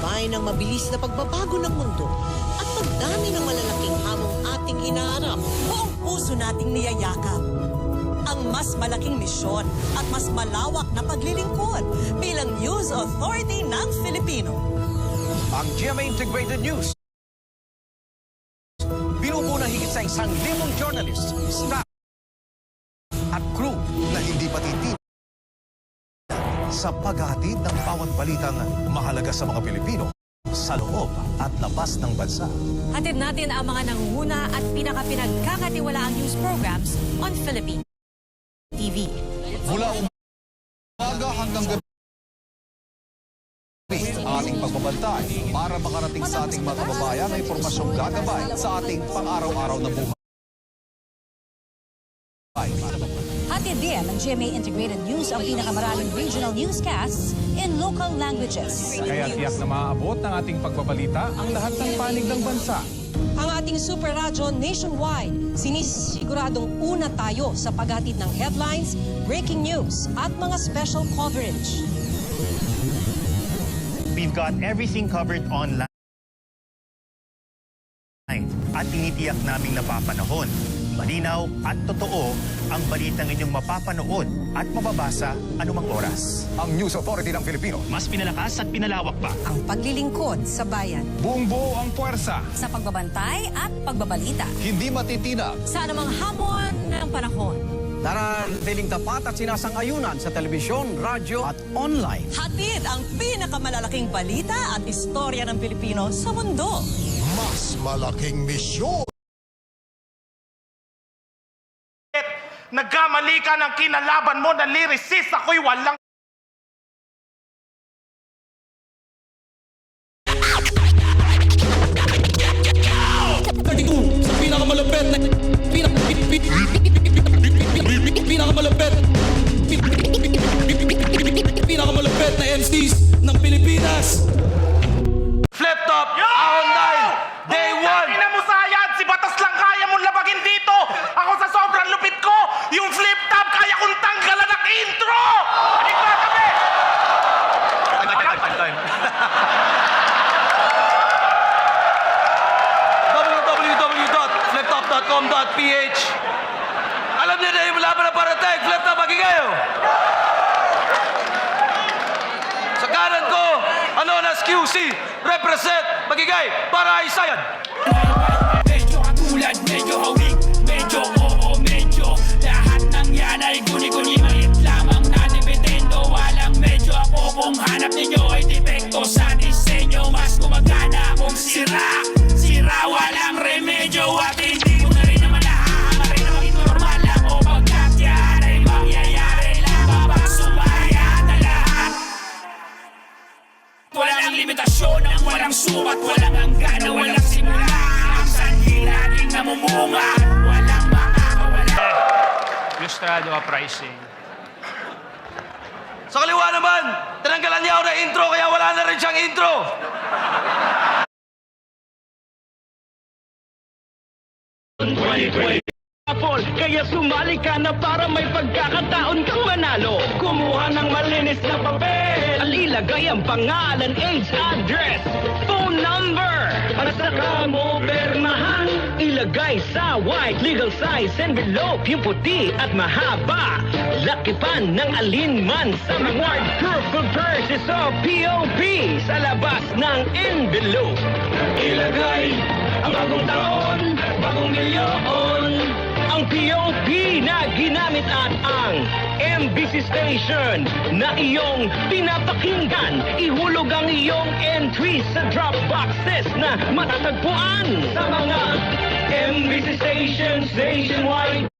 gabay ng mabilis na pagbabago ng mundo at pagdami ng malalaking hamong ating inaharap. Buong puso nating niyayakap ang mas malaking misyon at mas malawak na paglilingkod bilang News Authority ng Filipino. Ang GMA Integrated News. Binubuo na higit sa 1,000 journalists, staff, at crew na hindi patitin sa paghahatid ng bawat balitang mahalaga sa mga Pilipino sa loob at labas ng bansa. Hatid natin ang mga nangunguna at pinagkakatiwalaang news programs on Philippine TV. Mula umaga hanggang gabi, ang ating pagbabantay para makarating sa ating mga kababayan ay impormasyong gagabay sa ating pang-araw-araw na buhay. Hatid din ng GMA Integrated News ang pinakamaraming regional newscasts in local languages. Kaya tiyak na maaabot ng ating pagbabalita ang lahat ng panig ng bansa. Ang ating super radyo nationwide, sinisiguradong una tayo sa paghatid ng headlines, breaking news at mga special coverage. We've got everything covered online at tinitiyak naming napapanahon. Malinaw at totoo ang balitang inyong mapapanood at mababasa anumang oras. Ang News Authority ng Filipino. Mas pinalakas at pinalawak pa. Ang paglilingkod sa bayan. Buong buo ang puwersa. Sa pagbabantay at pagbabalita. Hindi matitinag. Sa anumang hamon ng panahon. Nananatiling tapat at sinasang-ayunan sa telebisyon, radyo at online. Hatid ang pinakamalalaking balita at istorya ng Pilipino sa mundo. Mas malaking misyon. Nagkamali ka ng kinalaban mo na lyricist. Ako'y walang... Sa pinakamalapit na pinakamalapit na MCs ng Pilipinas. Flip Top, online, day 1. Ina mo sayad, si Batas lang kaya mong labagin dito. Ako sa sobrang lupit ko, yung Flip Top kaya kong tanggalan ng intro. Adik ba kami? www.fliptop.com.ph. Alam niyo na yung laban na parating, Flip Top, magigayo! Sa kanan ko, Anonas QC, represent, magigay, para Isayan. Medyo katulad, medyo hawig, medyo oo, medyo lahat ng yan ay guni-guni, maliit lamang na dipetendo. Walang medyo ako kung hanap ninyo ay depekto sa disenyo. Mas gumagana kung sira, sira walang remedyo. At hindi mo na rin naman nahahama rin na maging normal lang o pagkat yan ay mangyayari lang kapag sumaya na lahat. Walang limitasyon, ang walang sukat, walang hanggan, walang simula. Ang sanhi laging namumunga, walang makakawala. Ilustrado Uprising. Sa kaliwa naman, tinanggalan niya ako ng intro, kaya wala na rin siyang intro. Kaya sumali ka na para may pagkakataon kang manalo. Kumuha ng malinis na papel at ilagay ang pangalan, age, address, phone number. Para saka mo permahan, ilagay sa white legal size envelope, yung puti at mahaba. Lakipan ng alinman sa reward purple purchase o POP sa labas ng envelope. Ilagay ang bagong taon, bagong milyon. Ang POP na ginamit at ang MBC Station na iyong pinapakinggan. Ihulog ang iyong entry sa drop boxes na matatagpuan sa mga MBC Stations nationwide.